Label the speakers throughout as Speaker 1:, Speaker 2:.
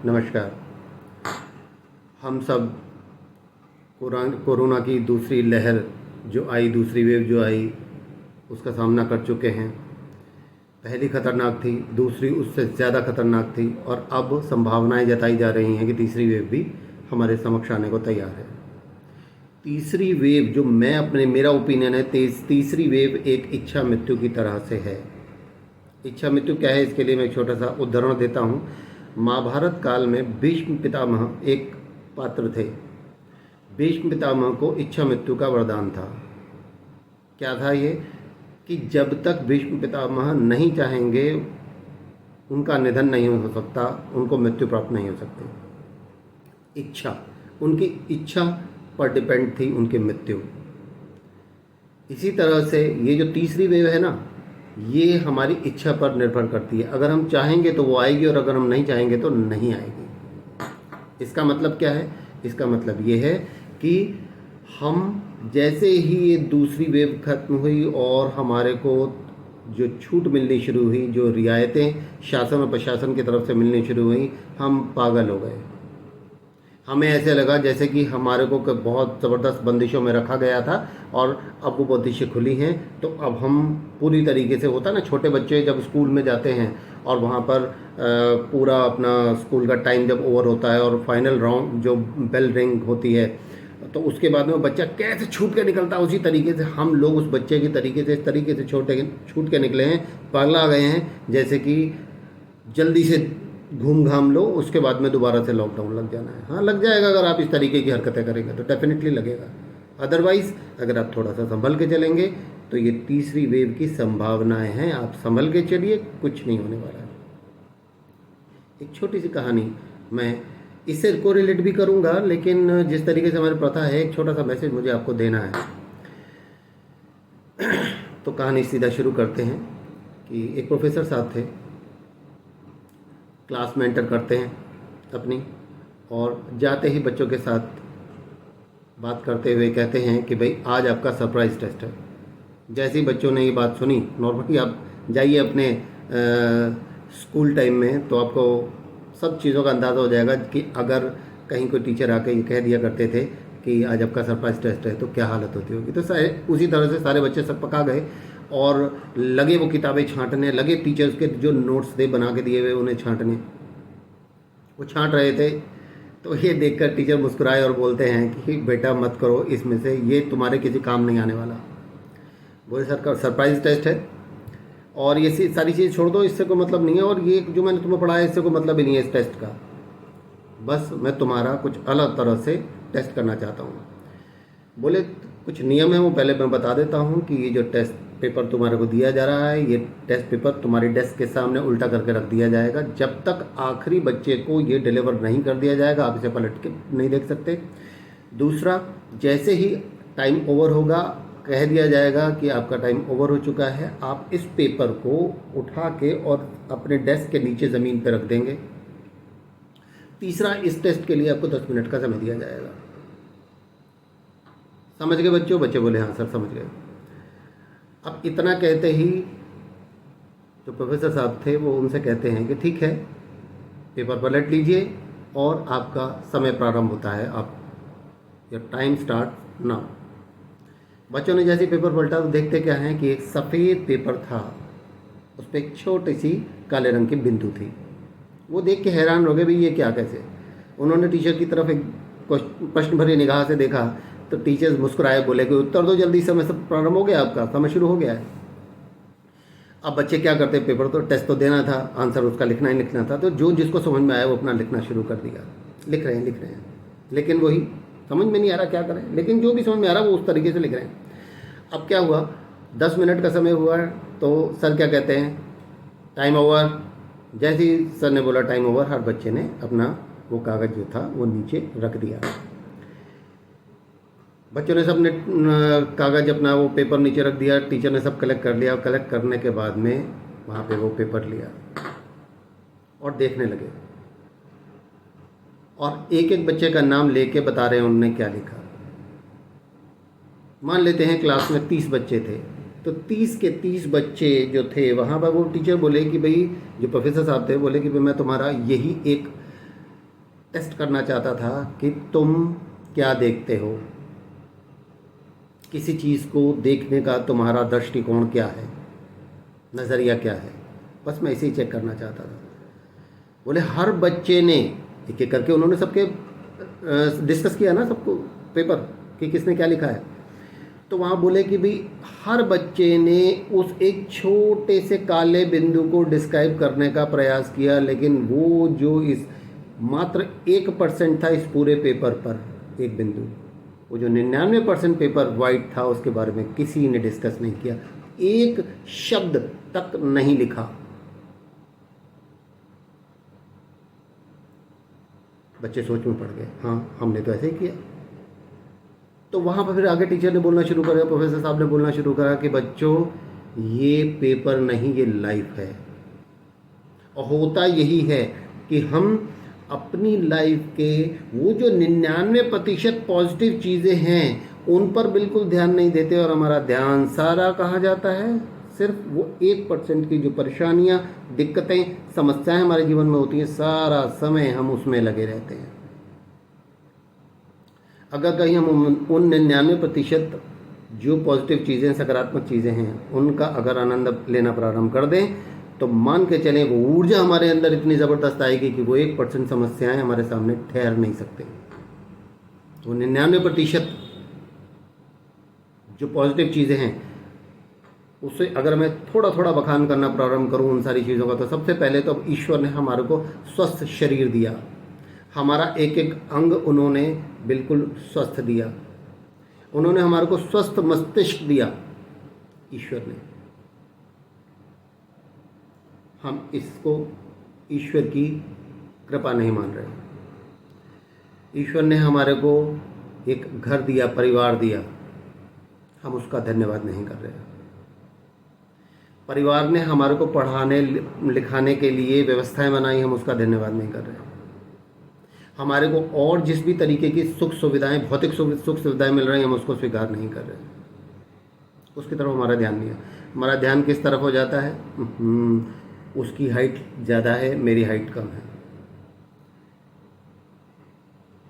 Speaker 1: नमस्कार। हम सब कोरोना की दूसरी लहर जो आई, दूसरी वेव जो आई, उसका सामना कर चुके हैं। पहली खतरनाक थी, दूसरी उससे ज़्यादा खतरनाक थी और अब संभावनाएं जताई जा रही हैं कि तीसरी वेव भी हमारे समक्ष आने को तैयार है। तीसरी वेव जो मेरा ओपिनियन है, तीसरी वेव एक इच्छा मृत्यु की तरह से है। इच्छा मृत्यु क्या है, इसके लिए मैं एक छोटा सा उदाहरण देता हूँ। महाभारत काल में भीष्म पितामह एक पात्र थे। भीष्म पितामह को इच्छा मृत्यु का वरदान था। क्या था ये कि जब तक भीष्म पितामह नहीं चाहेंगे उनका निधन नहीं हो सकता, उनको मृत्यु प्राप्त नहीं हो सकती। इच्छा, उनकी इच्छा पर डिपेंड थी उनकी मृत्यु। इसी तरह से ये जो तीसरी वेव है ना, ये हमारी इच्छा पर निर्भर करती है। अगर हम चाहेंगे तो वो आएगी और अगर हम नहीं चाहेंगे तो नहीं आएगी। इसका मतलब क्या है? इसका मतलब ये है कि हम जैसे ही ये दूसरी वेव खत्म हुई और हमारे को जो छूट मिलनी शुरू हुई, जो रियायतें शासन और प्रशासन की तरफ से मिलनी शुरू हुई, हम पागल हो गए। हमें ऐसे लगा जैसे कि हमारे को बहुत ज़बरदस्त बंदिशों में रखा गया था और अब वो बंदिशें खुली हैं, तो अब हम पूरी तरीके से, होता है ना, छोटे बच्चे जब स्कूल में जाते हैं और वहाँ पर पूरा अपना स्कूल का टाइम जब ओवर होता है और फाइनल राउंड जो बेल रिंग होती है, तो उसके बाद में वो बच्चा कैसे छूट के निकलता है, उसी तरीके से हम लोग उस बच्चे की तरीके से, इस तरीके से छूट के निकले हैं, पगला गए हैं। जैसे कि जल्दी से घूम घाम लो, उसके बाद में दोबारा से लॉकडाउन लग जाना है। हाँ, लग जाएगा अगर आप इस तरीके की हरकतें करेंगे तो डेफिनेटली लगेगा। अदरवाइज़ अगर आप थोड़ा सा संभल के चलेंगे तो ये तीसरी वेव की संभावनाएं हैं। आप संभल के चलिए, कुछ नहीं होने वाला है। एक छोटी सी कहानी, मैं इससे कोरिलेट भी करूँगा, लेकिन जिस तरीके से हमारी प्रथा है, एक छोटा सा मैसेज मुझे आपको देना है। तो कहानी सीधा शुरू करते हैं कि एक प्रोफेसर साहब थे, क्लास में एंटर करते हैं अपनी, और जाते ही बच्चों के साथ बात करते हुए कहते हैं कि भाई आज आपका सरप्राइज़ टेस्ट है। जैसे ही बच्चों ने ये बात सुनी, नॉर्मली आप जाइए अपने स्कूल टाइम में तो आपको सब चीज़ों का अंदाज़ा हो जाएगा कि अगर कहीं कोई टीचर आके ये कह दिया करते थे कि आज आपका सरप्राइज़ टेस्ट है तो क्या हालत होती होगी। तो उसी तरह से सारे बच्चे सब पका गए और लगे वो किताबें छांटने लगे, टीचर्स के जो नोट्स थे बना के दिए हुए उन्हें छांटने। वो छांट रहे थे तो ये देखकर टीचर मुस्कुराए और बोलते हैं कि बेटा मत करो इसमें से, ये तुम्हारे किसी काम नहीं आने वाला। बोले सर का सरप्राइज टेस्ट है और ये सारी चीज़ छोड़ दो, इससे कोई मतलब नहीं है, और ये जो मैंने तुम्हें पढ़ाया इससे कोई मतलब ही नहीं है इस टेस्ट का। बस मैं तुम्हारा कुछ अलग तरह से टेस्ट करना चाहता हूँ। बोले कुछ नियम है, वो पहले मैं बता देता हूँ कि ये जो टेस्ट पेपर तुम्हारे को दिया जा रहा है, ये टेस्ट पेपर तुम्हारी डेस्क के सामने उल्टा करके रख दिया जाएगा। जब तक आखिरी बच्चे को ये डिलीवर नहीं कर दिया जाएगा आप इसे पलट के नहीं देख सकते। दूसरा, जैसे ही टाइम ओवर होगा, कह दिया जाएगा कि आपका टाइम ओवर हो चुका है, आप इस पेपर को उठा के और अपने डेस्क के नीचे ज़मीन पर रख देंगे। तीसरा, इस टेस्ट के लिए आपको 10 मिनट का समय दिया जाएगा। समझ गए बच्चों? बच्चे बोले हाँ सर समझ गए। अब इतना कहते ही जो प्रोफेसर साहब थे वो उनसे कहते हैं कि ठीक है, पेपर पलट लीजिए और आपका समय प्रारंभ होता है, आप योर टाइम स्टार्ट नाउ। बच्चों ने जैसे पेपर पलटा तो देखते क्या है कि एक सफ़ेद पेपर था, उस पर एक छोटी सी काले रंग की बिंदु थी। वो देख के हैरान हो गए, भाई ये क्या, कैसे। उन्होंने टीचर की तरफ एक प्रश्न भरी निगाह से देखा तो टीचर्स मुस्कुराए, बोले कि उत्तर दो जल्दी, समय सब प्रारंभ हो गया, आपका समय शुरू हो गया है। अब बच्चे क्या करते, पेपर तो टेस्ट तो देना था, आंसर उसका लिखना ही लिखना था, तो जो जिसको समझ में आया वो अपना लिखना शुरू कर दिया। लिख रहे हैं, लेकिन वही समझ में नहीं आ रहा क्या करें, लेकिन जो भी समझ में आ रहा वो उस तरीके से लिख रहे हैं। अब क्या हुआ, 10 मिनट का समय हुआ तो सर क्या कहते हैं, टाइम ओवर। जैसे ही सर ने बोला टाइम ओवर, हर बच्चे ने अपना वो कागज़ जो था वो नीचे रख दिया। बच्चों ने सब ने कागज़ अपना वो पेपर नीचे रख दिया, टीचर ने सब कलेक्ट कर लिया। कलेक्ट करने के बाद में वहाँ पे वो पेपर लिया और देखने लगे, और एक एक बच्चे का नाम लेके बता रहे हैं उन्होंने क्या लिखा। मान लेते हैं क्लास में 30 बच्चे थे, तो 30 के 30 बच्चे जो थे वहाँ पर, वो टीचर बोले कि भाई, जो प्रोफेसर साहब थे बोले कि भाई मैं तुम्हारा यही एक टेस्ट करना चाहता था कि तुम क्या देखते हो, किसी चीज़ को देखने का तुम्हारा दृष्टिकोण क्या है, नज़रिया क्या है। बस मैं इसे ही चेक करना चाहता था। बोले हर बच्चे ने एक एक करके उन्होंने सबके डिस्कस किया ना सबको पेपर कि किसने क्या लिखा है। तो वहाँ बोले कि भाई हर बच्चे ने उस एक छोटे से काले बिंदु को डिस्क्राइब करने का प्रयास किया, लेकिन वो जो इस मात्र 1% था इस पूरे पेपर पर, एक बिंदु, वो जो 99% पेपर वाइट था उसके बारे में किसी ने डिस्कस नहीं किया, एक शब्द तक नहीं लिखा। बच्चे सोच में पड़ गए, हाँ हमने तो ऐसे ही किया। तो वहाँ पर फिर आगे टीचर ने बोलना शुरू करा, प्रोफेसर साहब ने बोलना शुरू करा कि बच्चों ये पेपर नहीं, ये लाइफ है। और होता यही है कि हम अपनी लाइफ के वो जो 99% पॉजिटिव चीज़ें हैं उन पर बिल्कुल ध्यान नहीं देते, और हमारा ध्यान सारा कहाँ जाता है, सिर्फ वो 1% की जो परेशानियाँ, दिक्कतें, समस्याएं हमारे जीवन में होती हैं, सारा समय हम उसमें लगे रहते हैं। अगर कहीं हम उन 99% जो पॉजिटिव चीज़ें, सकारात्मक चीज़ें हैं, उनका अगर आनंद लेना प्रारंभ कर दें तो मान के चलें वो ऊर्जा हमारे अंदर इतनी ज़बरदस्त आएगी कि वो 1% समस्याएं हमारे सामने ठहर नहीं सकते। वो 99% जो पॉजिटिव चीज़ें हैं उससे अगर मैं थोड़ा थोड़ा बखान करना प्रारंभ करूं उन सारी चीज़ों का, तो सबसे पहले तो ईश्वर ने हमारे को स्वस्थ शरीर दिया, हमारा एक एक अंग उन्होंने बिल्कुल स्वस्थ दिया, उन्होंने हमारे को स्वस्थ मस्तिष्क दिया ईश्वर ने। हम इसको ईश्वर की कृपा नहीं मान रहे। ईश्वर ने हमारे को एक घर दिया, परिवार दिया, हम उसका धन्यवाद नहीं कर रहे। परिवार ने हमारे को पढ़ाने लिखाने के लिए व्यवस्थाएं बनाई, हम उसका धन्यवाद नहीं कर रहे। हमारे को और जिस भी तरीके की सुख सुविधाएं, भौतिक सुख सुविधाएं मिल रही हैं, हम उसको स्वीकार नहीं कर रहे। उसकी तरफ हमारा ध्यान नहीं है। हमारा ध्यान किस तरफ हो जाता है, उसकी हाइट ज़्यादा है, मेरी हाइट कम है,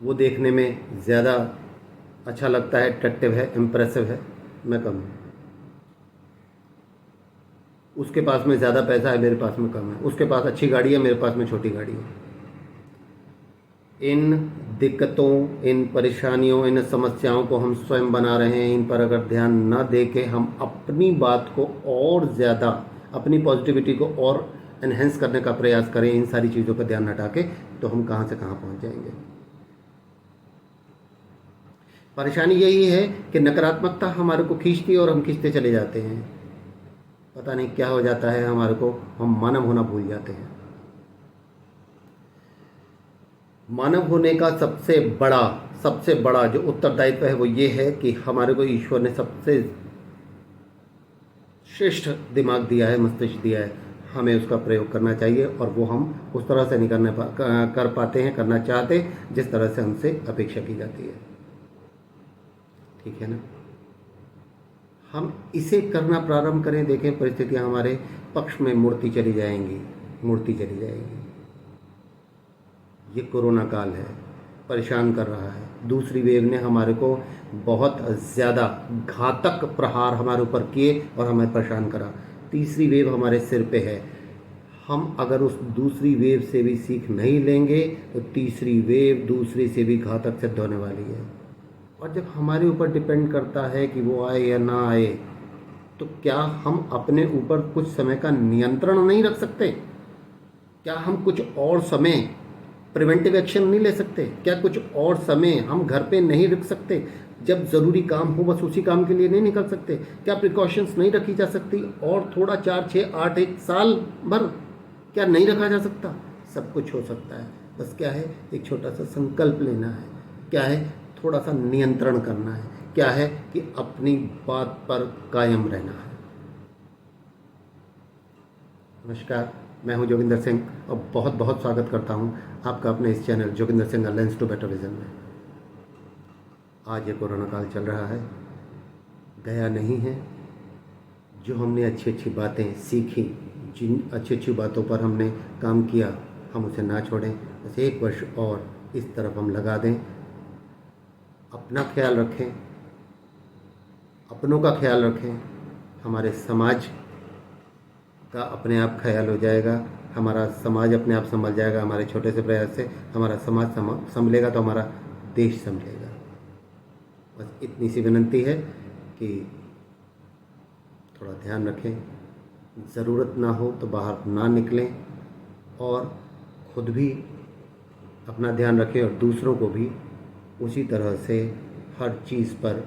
Speaker 1: वो देखने में ज़्यादा अच्छा लगता है, अट्रैक्टिव है, इम्प्रेसिव है, मैं कम हूँ। उसके पास में ज़्यादा पैसा है, मेरे पास में कम है। उसके पास अच्छी गाड़ी है, मेरे पास में छोटी गाड़ी है। इन दिक्कतों, इन परेशानियों, इन समस्याओं को हम स्वयं बना रहे हैं। इन पर अगर ध्यान न दे के हम अपनी बात को और ज़्यादा, अपनी पॉजिटिविटी को और एनहेंस करने का प्रयास करें, इन सारी चीज़ों पर ध्यान हटा के, तो हम कहाँ से कहाँ पहुँच जाएंगे। परेशानी यही है कि नकारात्मकता हमारे को खींचती है और हम खींचते चले जाते हैं। पता नहीं क्या हो जाता है हमारे को, हम मानव होना भूल जाते हैं। मानव होने का सबसे बड़ा जो उत्तरदायित्व है वो ये है कि हमारे को ईश्वर ने सबसे श्रेष्ठ दिमाग दिया है, मस्तिष्क दिया है, हमें उसका प्रयोग करना चाहिए, और वो हम उस तरह से नहीं कर पाते हैं, करना चाहते जिस तरह से हमसे अपेक्षा की जाती है। ठीक है ना। हम इसे करना प्रारंभ करें, देखें परिस्थितियां हमारे पक्ष में मुड़ती चली जाएंगी। ये कोरोना काल है, परेशान कर रहा है। दूसरी वेव ने हमारे को बहुत ज़्यादा घातक प्रहार हमारे ऊपर किए और हमें परेशान करा। तीसरी वेव हमारे सिर पे है। हम अगर उस दूसरी वेव से भी सीख नहीं लेंगे तो तीसरी वेव दूसरी से भी घातक सिद्ध होने वाली है। और जब हमारे ऊपर डिपेंड करता है कि वो आए या ना आए, तो क्या हम अपने ऊपर कुछ समय का नियंत्रण नहीं रख सकते? क्या हम कुछ और समय प्रिवेंटिव एक्शन नहीं ले सकते? क्या कुछ और समय हम घर पे नहीं रुक सकते? जब ज़रूरी काम हो बस उसी काम के लिए नहीं निकल सकते? क्या प्रिकॉशंस नहीं रखी जा सकती? और थोड़ा 4, 6, 8, 1 साल भर क्या नहीं रखा जा सकता? सब कुछ हो सकता है। बस क्या है, एक छोटा सा संकल्प लेना है। क्या है, थोड़ा सा नियंत्रण करना है। क्या है कि अपनी बात पर कायम रहना है। नमस्कार, मैं हूं जोगिंदर सिंह और बहुत बहुत स्वागत करता हूं आपका अपने इस channel Joginder Singh lens to better vision में। आज ये कोरोना काल चल रहा है, गया नहीं है। जो हमने अच्छी अच्छी बातें सीखी, जिन अच्छी अच्छी बातों पर हमने काम किया, हम उसे ना छोड़ें। बस 1 वर्ष और इस तरफ हम लगा दें। अपना ख्याल रखें, अपनों का ख्याल रखें, हमारे समाज का अपने आप ख्याल हो जाएगा, हमारा समाज अपने आप संभल जाएगा। हमारे छोटे से प्रयास से हमारा समाज संभलेगा तो हमारा देश संभलेगा। बस इतनी सी विनंती है कि थोड़ा ध्यान रखें, ज़रूरत ना हो तो बाहर ना निकलें और खुद भी अपना ध्यान रखें और दूसरों को भी उसी तरह से हर चीज़ पर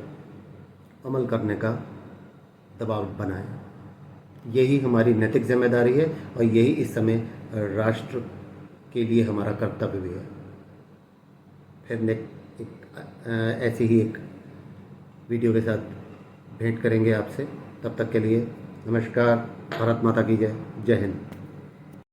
Speaker 1: अमल करने का दबाव बनाएं। यही हमारी नैतिक जिम्मेदारी है और यही इस समय राष्ट्र के लिए हमारा कर्तव्य भी है। फिर ऐसी ही एक वीडियो के साथ भेंट करेंगे आपसे। तब तक के लिए नमस्कार। भारत माता की जय। जय हिंद।